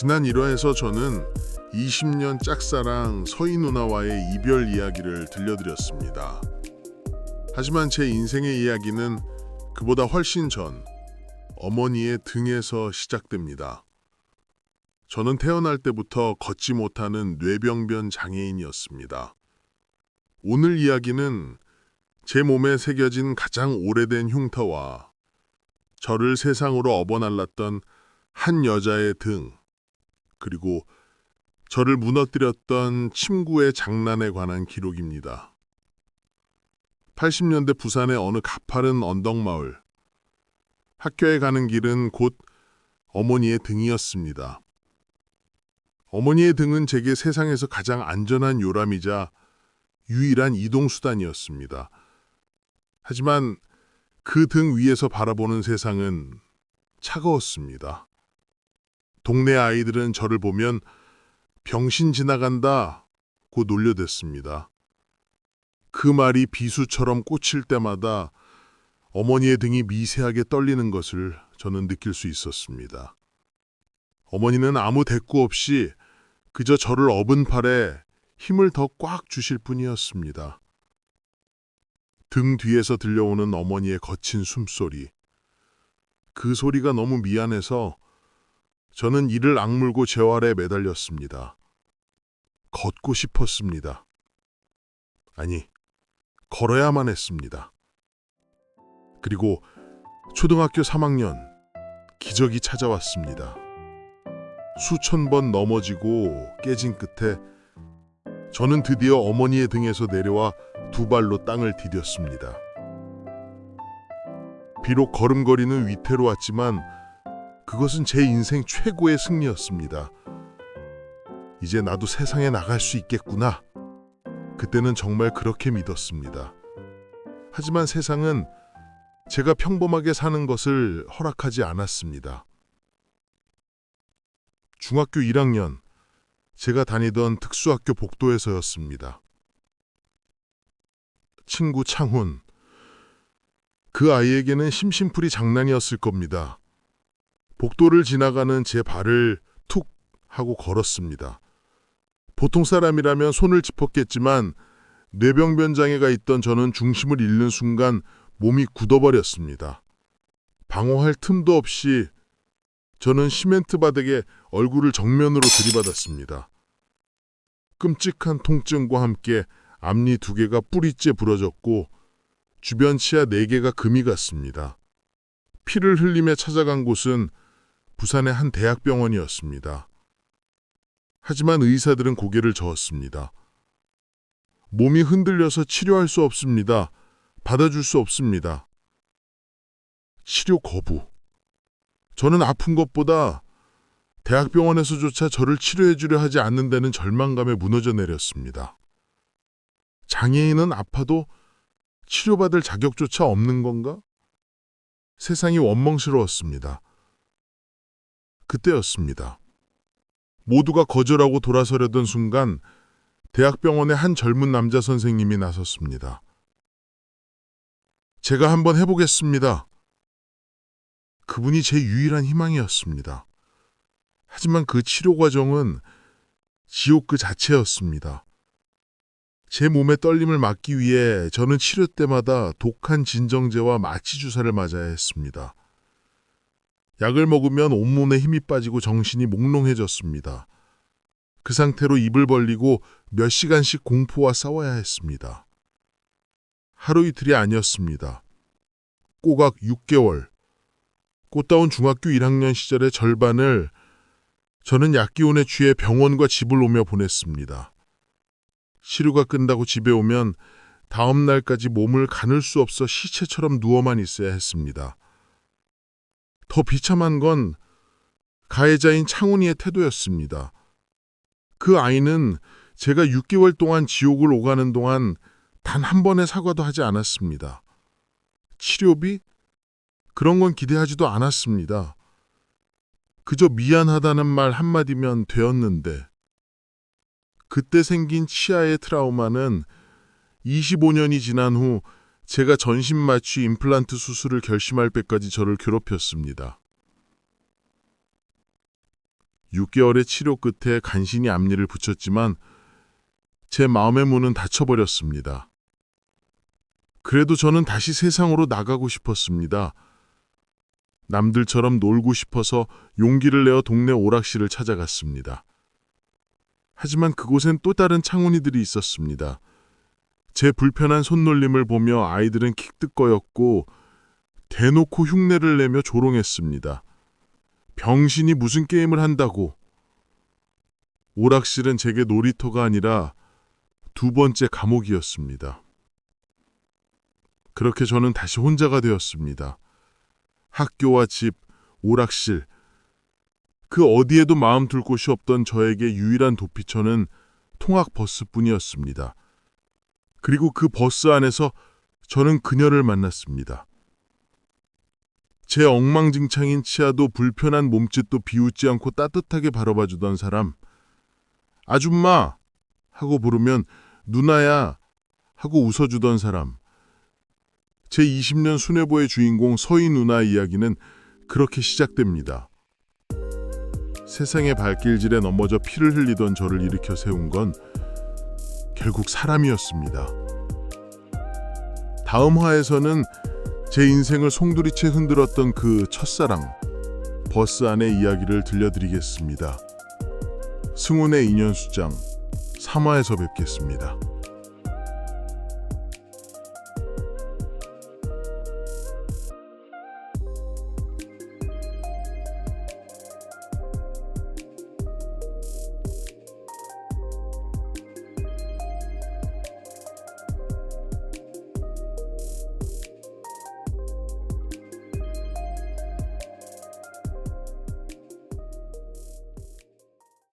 지난 1화에서 저는 20년 짝사랑 서희 누나와의 이별 이야기를 들려드렸습니다. 하지만 제 인생의 이야기는 그보다 훨씬 전 어머니의 등에서 시작됩니다. 저는 태어날 때부터 걷지 못하는 뇌병변 장애인이었습니다. 오늘 이야기는 제 몸에 새겨진 가장 오래된 흉터와 저를 세상으로 업어날랐던 한 여자의 등, 그리고 저를 무너뜨렸던 친구의 장난에 관한 기록입니다. 80년대 부산의 어느 가파른 언덕마을. 학교에 가는 길은 곧 어머니의 등이었습니다. 어머니의 등은 제게 세상에서 가장 안전한 요람이자 유일한 이동수단이었습니다. 하지만 그 등 위에서 바라보는 세상은 차가웠습니다. 동네 아이들은 저를 보면 병신 지나간다고 놀려댔습니다. 그 말이 비수처럼 꽂힐 때마다 어머니의 등이 미세하게 떨리는 것을 저는 느낄 수 있었습니다. 어머니는 아무 대꾸 없이 그저 저를 업은 팔에 힘을 더 꽉 주실 뿐이었습니다. 등 뒤에서 들려오는 어머니의 거친 숨소리. 그 소리가 너무 미안해서 저는 이를 악물고 재활에 매달렸습니다. 걷고 싶었습니다. 아니, 걸어야만 했습니다. 그리고 초등학교 3학년, 기적이 찾아왔습니다. 수천 번 넘어지고 깨진 끝에 저는 드디어 어머니의 등에서 내려와 두 발로 땅을 디뎠습니다. 비록 걸음걸이는 위태로웠지만 그것은 제 인생 최고의 승리였습니다. 이제 나도 세상에 나갈 수 있겠구나. 그때는 정말 그렇게 믿었습니다. 하지만 세상은 제가 평범하게 사는 것을 허락하지 않았습니다. 중학교 1학년, 제가 다니던 특수학교 복도에서였습니다. 친구 창훈, 그 아이에게는 심심풀이 장난이었을 겁니다. 복도를 지나가는 제 발을 툭 하고 걸었습니다. 보통 사람이라면 손을 짚었겠지만 뇌병변 장애가 있던 저는 중심을 잃는 순간 몸이 굳어버렸습니다. 방어할 틈도 없이 저는 시멘트 바닥에 얼굴을 정면으로 들이받았습니다. 끔찍한 통증과 함께 앞니 2개가 뿌리째 부러졌고 주변 치아 4개가 금이 갔습니다. 피를 흘리며 찾아간 곳은 부산의 한 대학병원이었습니다. 하지만 의사들은 고개를 저었습니다. 몸이 흔들려서 치료할 수 없습니다. 받아줄 수 없습니다. 치료 거부. 저는 아픈 것보다 대학병원에서조차 저를 치료해주려 하지 않는다는 절망감에 무너져 내렸습니다. 장애인은 아파도 치료받을 자격조차 없는 건가? 세상이 원망스러웠습니다. 그때였습니다. 모두가 거절하고 돌아서려던 순간 대학병원의 한 젊은 남자 선생님이 나섰습니다. 제가 한번 해보겠습니다. 그분이 제 유일한 희망이었습니다. 하지만 그 치료 과정은 지옥 그 자체였습니다. 제 몸의 떨림을 막기 위해 저는 치료 때마다 독한 진정제와 마취 주사를 맞아야 했습니다. 약을 먹으면 온몸에 힘이 빠지고 정신이 몽롱해졌습니다. 그 상태로 입을 벌리고 몇 시간씩 공포와 싸워야 했습니다. 하루 이틀이 아니었습니다. 꼬박 6개월. 꽃다운 중학교 1학년 시절의 절반을 저는 약기운에 취해 병원과 집을 오며 보냈습니다. 치료가 끝나고 집에 오면 다음 날까지 몸을 가눌 수 없어 시체처럼 누워만 있어야 했습니다. 더 비참한 건 가해자인 창훈이의 태도였습니다. 그 아이는 제가 6개월 동안 지옥을 오가는 동안 단 한 번의 사과도 하지 않았습니다. 치료비? 그런 건 기대하지도 않았습니다. 그저 미안하다는 말 한마디면 되었는데 그때 생긴 치아의 트라우마는 25년이 지난 후 제가 전신 마취 임플란트 수술을 결심할 때까지 저를 괴롭혔습니다. 6개월의 치료 끝에 간신히 앞니를 붙였지만 제 마음의 문은 닫혀버렸습니다. 그래도 저는 다시 세상으로 나가고 싶었습니다. 남들처럼 놀고 싶어서 용기를 내어 동네 오락실을 찾아갔습니다. 하지만 그곳엔 또 다른 창훈이들이 있었습니다. 제 불편한 손놀림을 보며 아이들은 킥득거렸고 대놓고 흉내를 내며 조롱했습니다. 병신이 무슨 게임을 한다고. 오락실은 제게 놀이터가 아니라 두 번째 감옥이었습니다. 그렇게 저는 다시 혼자가 되었습니다. 학교와 집, 오락실, 그 어디에도 마음 둘 곳이 없던 저에게 유일한 도피처는 통학버스뿐이었습니다. 그리고 그 버스 안에서 저는 그녀를 만났습니다. 제 엉망진창인 치아도 불편한 몸짓도 비웃지 않고 따뜻하게 바라봐주던 사람. 아줌마! 하고 부르면 누나야! 하고 웃어주던 사람. 제 20년 순애보의 주인공 서희 누나 이야기는 그렇게 시작됩니다. 세상의 발길질에 넘어져 피를 흘리던 저를 일으켜 세운 건 결국 사람이었습니다. 다음 화에서는 제 인생을 송두리째 흔들었던 그 첫사랑, 버스 안의 이야기를 들려드리겠습니다. 승훈의 인연수장 3화에서 뵙겠습니다.